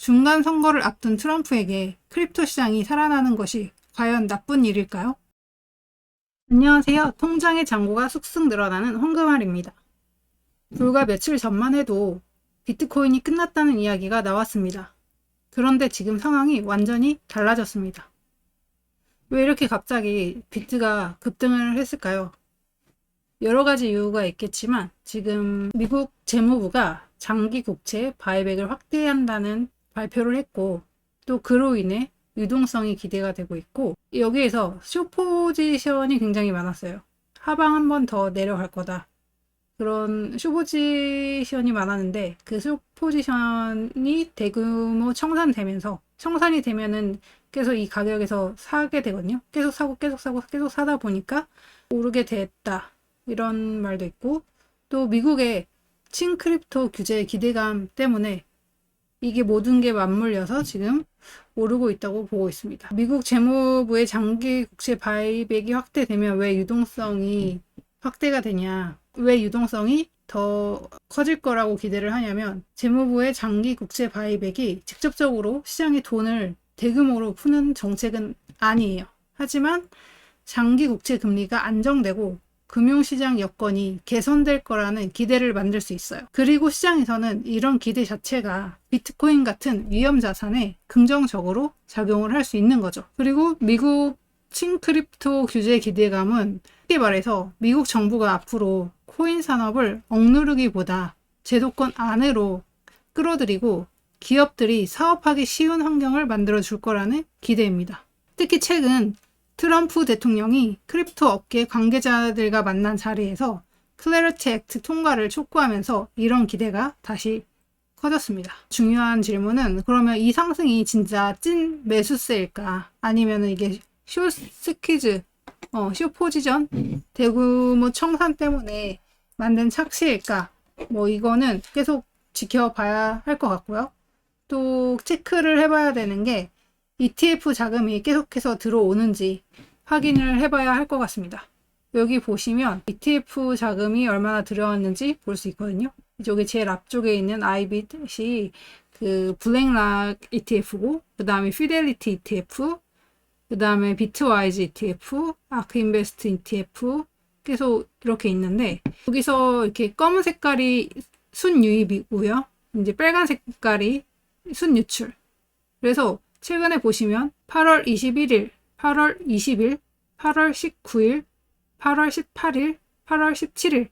중간 선거를 앞둔 트럼프에게 크립토 시장이 살아나는 것이 과연 나쁜 일일까요? 안녕하세요. 통장의 잔고가 쑥쑥 늘어나는 황금알입니다. 불과 며칠 전만 해도 비트코인이 끝났다는 이야기가 나왔습니다. 그런데 지금 상황이 완전히 달라졌습니다. 왜 이렇게 갑자기 비트가 급등을 했을까요? 여러 가지 이유가 있겠지만 지금 미국 재무부가 장기 국채 바이백을 확대한다는 발표를 했고, 또 그로 인해 유동성이 기대가 되고 있고, 여기에서 숏포지션이 굉장히 많았어요. 하방 한 번 더 내려갈 거다, 그런 숏포지션이 많았는데, 그 숏포지션이 대규모 청산이 되면은 계속 이 가격에서 사게 되거든요. 계속 사고 계속 사다 보니까 오르게 됐다, 이런 말도 있고, 또 미국의 친크립토 규제 기대감 때문에 이게 모든 게 맞물려서 지금 오르고 있다고 보고 있습니다. 미국 재무부의 장기 국채 바이백이 확대되면 왜 유동성이 확대가 되냐, 왜 유동성이 더 커질 거라고 기대를 하냐면, 재무부의 장기 국채 바이백이 직접적으로 시장에 돈을 대규모로 푸는 정책은 아니에요. 하지만 장기 국채 금리가 안정되고 금융시장 여건이 개선될 거라는 기대를 만들 수 있어요. 그리고 시장에서는 이런 기대 자체가 비트코인 같은 위험 자산에 긍정적으로 작용을 할 수 있는 거죠. 그리고 미국 친크립토 규제 기대감은 쉽게 말해서 미국 정부가 앞으로 코인 산업을 억누르기보다 제도권 안으로 끌어들이고 기업들이 사업하기 쉬운 환경을 만들어 줄 거라는 기대입니다. 특히 최근 트럼프 대통령이 크립토 업계 관계자들과 만난 자리에서 클래리티 액트 통과를 촉구하면서 이런 기대가 다시 커졌습니다. 중요한 질문은, 그러면 이 상승이 진짜 찐 매수세일까? 아니면 이게 숏 스퀴즈, 숏 포지션, 대규모 청산 때문에 만든 착시일까? 이거는 계속 지켜봐야 할 것 같고요. 또 체크를 해봐야 되는 게 ETF 자금이 계속해서 들어오는지 확인을 해봐야 할 것 같습니다. 여기 보시면 ETF 자금이 얼마나 들어왔는지 볼 수 있거든요. 여기 제일 앞쪽에 있는 아이빗이 그 블랙락 ETF고, 그 다음에 피델리티 ETF, 그 다음에 비트와이즈 ETF, 아크인베스트 ETF, 계속 이렇게 있는데, 여기서 이렇게 검은 색깔이 순유입이고요. 이제 빨간 색깔이 순유출. 그래서 최근에 보시면 8월 21일, 8월 20일, 8월 19일, 8월 18일, 8월 17일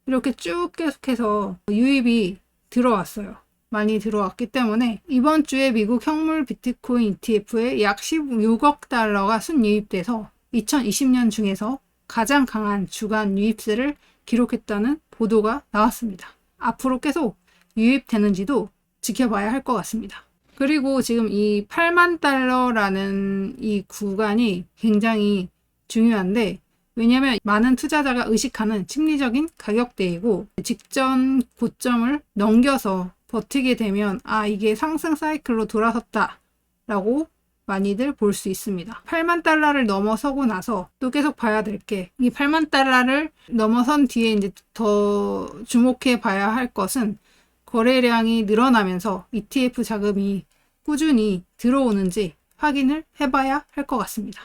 이렇게 쭉 계속해서 유입이 들어왔어요. 많이 들어왔기 때문에 이번 주에 미국 현물 비트코인 ETF에 약 16억 달러가 순유입돼서 2020년 중에서 가장 강한 주간 유입세를 기록했다는 보도가 나왔습니다. 앞으로 계속 유입되는지도 지켜봐야 할 것 같습니다. 그리고 지금 이 8만 달러라는 이 구간이 굉장히 중요한데, 왜냐하면 많은 투자자가 의식하는 심리적인 가격대이고, 직전 고점을 넘겨서 버티게 되면 이게 상승 사이클로 돌아섰다 라고 많이들 볼 수 있습니다. 8만 달러를 넘어서고 나서 또 계속 봐야 될 게, 이 8만 달러를 넘어선 뒤에 이제 더 주목해 봐야 할 것은 거래량이 늘어나면서 ETF 자금이 꾸준히 들어오는지 확인을 해봐야 할 것 같습니다.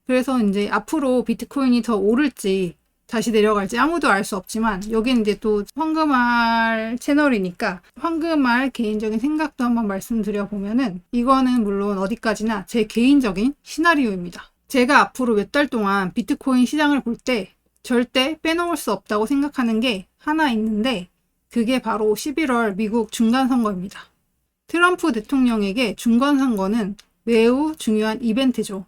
그래서 이제 앞으로 비트코인이 더 오를지 다시 내려갈지 아무도 알 수 없지만, 여기는 이제 또 황금알 채널이니까 황금알 개인적인 생각도 한번 말씀드려 보면은, 이거는 물론 어디까지나 제 개인적인 시나리오입니다. 제가 앞으로 몇 달 동안 비트코인 시장을 볼 때 절대 빼놓을 수 없다고 생각하는 게 하나 있는데, 그게 바로 11월 미국 중간선거입니다. 트럼프 대통령에게 중간선거는 매우 중요한 이벤트죠.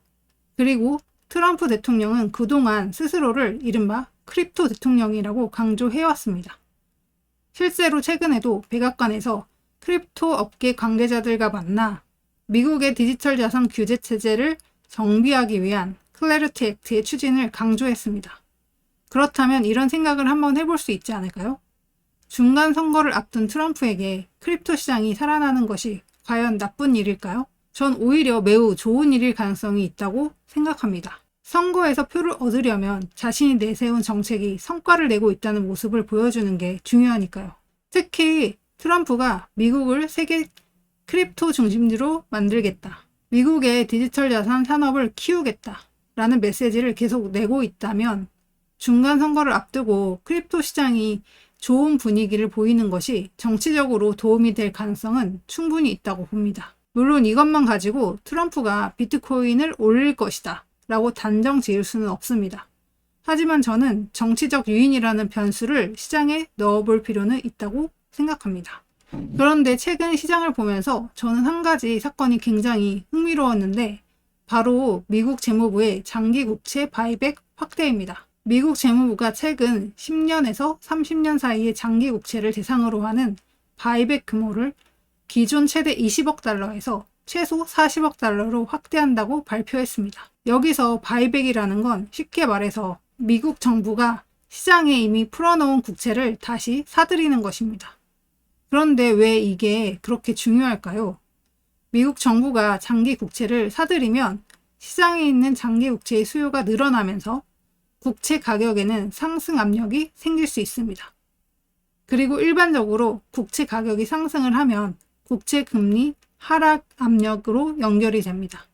그리고 트럼프 대통령은 그동안 스스로를 이른바 크립토 대통령이라고 강조해왔습니다. 실제로 최근에도 백악관에서 크립토 업계 관계자들과 만나 미국의 디지털 자산 규제 체제를 정비하기 위한 클래리티 액트의 추진을 강조했습니다. 그렇다면 이런 생각을 한번 해볼 수 있지 않을까요? 중간 선거를 앞둔 트럼프에게 크립토 시장이 살아나는 것이 과연 나쁜 일일까요? 전 오히려 매우 좋은 일일 가능성이 있다고 생각합니다. 선거에서 표를 얻으려면 자신이 내세운 정책이 성과를 내고 있다는 모습을 보여주는 게 중요하니까요. 특히 트럼프가 미국을 세계 크립토 중심지로 만들겠다. 미국의 디지털 자산 산업을 키우겠다. 라는 메시지를 계속 내고 있다면 중간 선거를 앞두고 크립토 시장이 좋은 분위기를 보이는 것이 정치적으로 도움이 될 가능성은 충분히 있다고 봅니다. 물론 이것만 가지고 트럼프가 비트코인을 올릴 것이다 라고 단정 지을 수는 없습니다. 하지만 저는 정치적 유인이라는 변수를 시장에 넣어볼 필요는 있다고 생각합니다. 그런데 최근 시장을 보면서 저는 한 가지 사건이 굉장히 흥미로웠는데 바로 미국 재무부의 장기 국채 바이백 확대입니다. 미국 재무부가 최근 10년에서 30년 사이의 장기 국채를 대상으로 하는 바이백 규모를 기존 최대 20억 달러에서 최소 40억 달러로 확대한다고 발표했습니다. 여기서 바이백이라는 건 쉽게 말해서 미국 정부가 시장에 이미 풀어놓은 국채를 다시 사들이는 것입니다. 그런데 왜 이게 그렇게 중요할까요? 미국 정부가 장기 국채를 사들이면 시장에 있는 장기 국채의 수요가 늘어나면서 국채 가격에는 상승 압력이 생길 수 있습니다. 그리고 일반적으로 국채 가격이 상승을 하면 국채 금리 하락 압력으로 연결이 됩니다.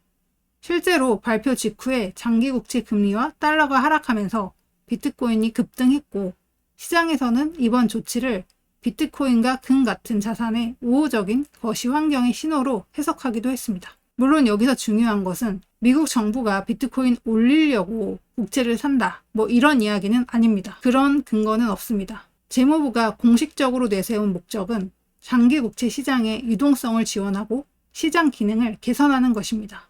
실제로 발표 직후에 장기 국채 금리와 달러가 하락하면서 비트코인이 급등했고 시장에서는 이번 조치를 비트코인과 금 같은 자산의 우호적인 거시 환경의 신호로 해석하기도 했습니다. 물론 여기서 중요한 것은 미국 정부가 비트코인 올리려고 국채를 산다 이런 이야기는 아닙니다. 그런 근거는 없습니다. 재무부가 공식적으로 내세운 목적은 장기 국채 시장의 유동성을 지원하고 시장 기능을 개선하는 것입니다.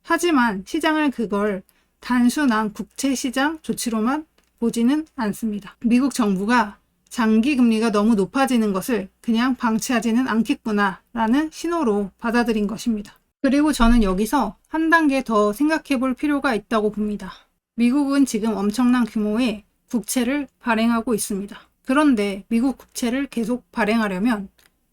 하지만 시장을 그걸 단순한 국채 시장 조치로만 보지는 않습니다. 미국 정부가 장기 금리가 너무 높아지는 것을 그냥 방치하지는 않겠구나 라는 신호로 받아들인 것입니다. 그리고 저는 여기서 한 단계 더 생각해 볼 필요가 있다고 봅니다. 미국은 지금 엄청난 규모의 국채를 발행하고 있습니다. 그런데 미국 국채를 계속 발행하려면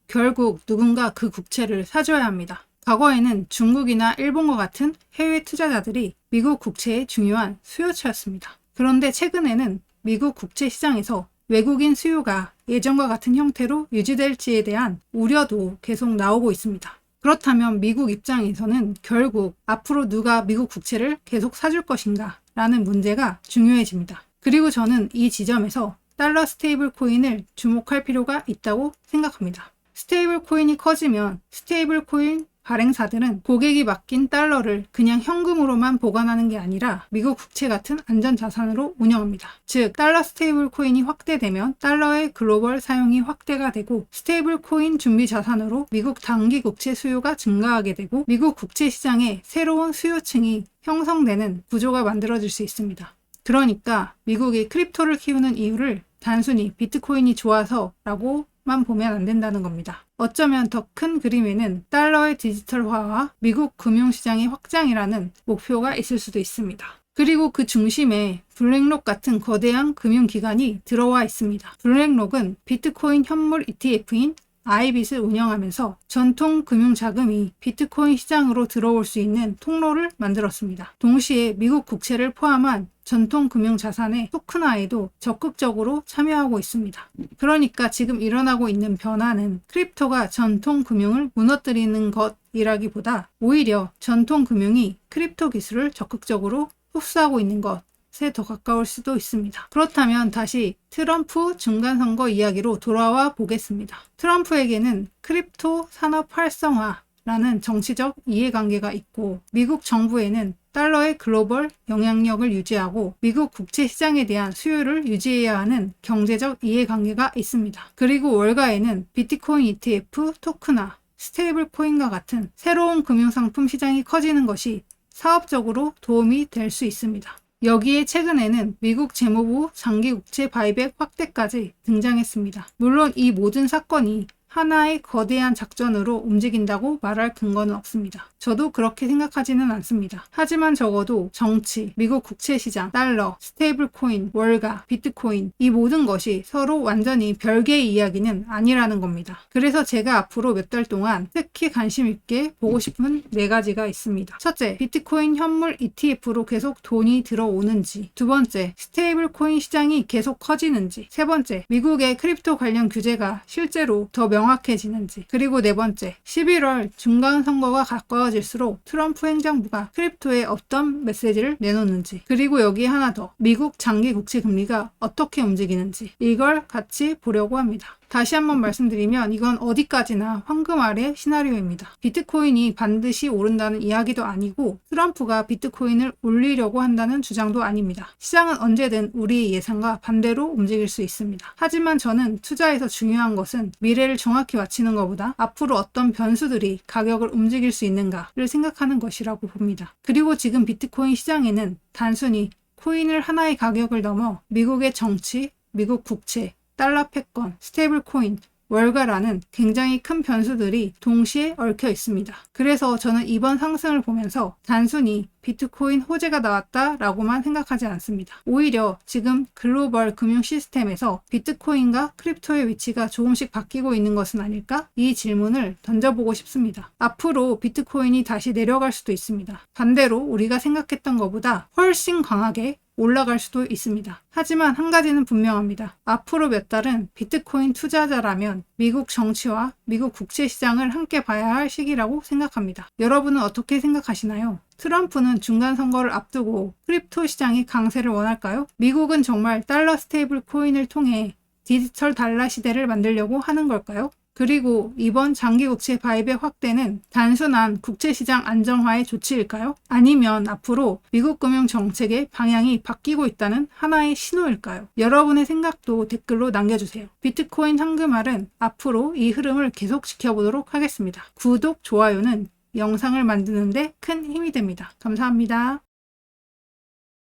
결국 누군가 그 국채를 사줘야 합니다. 과거에는 중국이나 일본과 같은 해외 투자자들이 미국 국채의 중요한 수요처였습니다. 그런데 최근에는 미국 국채 시장에서 외국인 수요가 예전과 같은 형태로 유지될지에 대한 우려도 계속 나오고 있습니다. 그렇다면 미국 입장에서는 결국 앞으로 누가 미국 국채를 계속 사줄 것인가 라는 문제가 중요해집니다. 그리고 저는 이 지점에서 달러 스테이블 코인을 주목할 필요가 있다고 생각합니다. 스테이블 코인이 커지면 스테이블 코인 발행사들은 고객이 맡긴 달러를 그냥 현금으로만 보관하는 게 아니라 미국 국채 같은 안전자산으로 운영합니다. 즉, 달러 스테이블 코인이 확대되면 달러의 글로벌 사용이 확대가 되고 스테이블 코인 준비 자산으로 미국 단기 국채 수요가 증가하게 되고 미국 국채 시장에 새로운 수요층이 형성되는 구조가 만들어질 수 있습니다. 그러니까 미국이 크립토를 키우는 이유를 단순히 비트코인이 좋아서라고만 보면 안 된다는 겁니다. 어쩌면 더 큰 그림에는 달러의 디지털화와 미국 금융시장의 확장이라는 목표가 있을 수도 있습니다. 그리고 그 중심에 블랙록 같은 거대한 금융기관이 들어와 있습니다. 블랙록은 비트코인 현물 ETF인 아이빗을 운영하면서 전통 금융자금이 비트코인 시장으로 들어올 수 있는 통로를 만들었습니다. 동시에 미국 국채를 포함한 전통 금융자산의 토큰화에도 적극적으로 참여하고 있습니다. 그러니까 지금 일어나고 있는 변화는 크립토가 전통 금융을 무너뜨리는 것이라기보다 오히려 전통 금융이 크립토 기술을 적극적으로 흡수하고 있는 것에 더 가까울 수도 있습니다. 그렇다면 다시 트럼프 중간선거 이야기로 돌아와 보겠습니다. 트럼프에게는 크립토 산업 활성화라는 정치적 이해관계가 있고 미국 정부에는 달러의 글로벌 영향력을 유지하고 미국 국채 시장에 대한 수요를 유지해야 하는 경제적 이해관계가 있습니다. 그리고 월가에는 비트코인 ETF, 토큰화, 스테이블 코인과 같은 새로운 금융상품 시장이 커지는 것이 사업적으로 도움이 될 수 있습니다. 여기에 최근에는 미국 재무부 장기국채 바이백 확대까지 등장했습니다. 물론 이 모든 사건이 하나의 거대한 작전으로 움직인다고 말할 근거는 없습니다. 저도 그렇게 생각하지는 않습니다. 하지만 적어도 정치, 미국 국채 시장, 달러, 스테이블 코인, 월가, 비트코인 이 모든 것이 서로 완전히 별개의 이야기는 아니라는 겁니다. 그래서 제가 앞으로 몇 달 동안 특히 관심 있게 보고 싶은 4가지가 있습니다. 첫째, 비트코인 현물 ETF로 계속 돈이 들어오는지. 두 번째, 스테이블 코인 시장이 계속 커지는지. 세 번째, 미국의 크립토 관련 규제가 실제로 더 명확해지는지. 그리고 네 번째, 11월 중간선거가 가까워질수록 트럼프 행정부가 크립토에 어떤 메시지를 내놓는지. 그리고 여기 하나 더, 미국 장기 국채 금리가 어떻게 움직이는지. 이걸 같이 보려고 합니다. 다시 한번 말씀드리면 이건 어디까지나 황금 아래 시나리오입니다. 비트코인이 반드시 오른다는 이야기도 아니고 트럼프가 비트코인을 올리려고 한다는 주장도 아닙니다. 시장은 언제든 우리의 예상과 반대로 움직일 수 있습니다. 하지만 저는 투자에서 중요한 것은 미래를 정확히 맞히는 것보다 앞으로 어떤 변수들이 가격을 움직일 수 있는가를 생각하는 것이라고 봅니다. 그리고 지금 비트코인 시장에는 단순히 코인을 하나의 가격을 넘어 미국의 정치, 미국 국채, 달러 패권, 스테이블 코인, 월가라는 굉장히 큰 변수들이 동시에 얽혀 있습니다. 그래서 저는 이번 상승을 보면서 단순히 비트코인 호재가 나왔다라고만 생각하지 않습니다. 오히려 지금 글로벌 금융 시스템에서 비트코인과 크립토의 위치가 조금씩 바뀌고 있는 것은 아닐까? 이 질문을 던져보고 싶습니다. 앞으로 비트코인이 다시 내려갈 수도 있습니다. 반대로 우리가 생각했던 것보다 훨씬 강하게 올라갈 수도 있습니다. 하지만 한 가지는 분명합니다. 앞으로 몇 달은 비트코인 투자자라면 미국 정치와 미국 국채 시장을 함께 봐야 할 시기라고 생각합니다. 여러분은 어떻게 생각하시나요? 트럼프는 중간 선거를 앞두고 크립토 시장이 강세를 원할까요? 미국은 정말 달러 스테이블 코인을 통해 디지털 달러 시대를 만들려고 하는 걸까요? 그리고 이번 장기 국채 바이백 확대는 단순한 국채시장 안정화의 조치일까요? 아니면 앞으로 미국 금융 정책의 방향이 바뀌고 있다는 하나의 신호일까요? 여러분의 생각도 댓글로 남겨주세요. 비트코인 황금알은 앞으로 이 흐름을 계속 지켜보도록 하겠습니다. 구독, 좋아요는 영상을 만드는데 큰 힘이 됩니다. 감사합니다.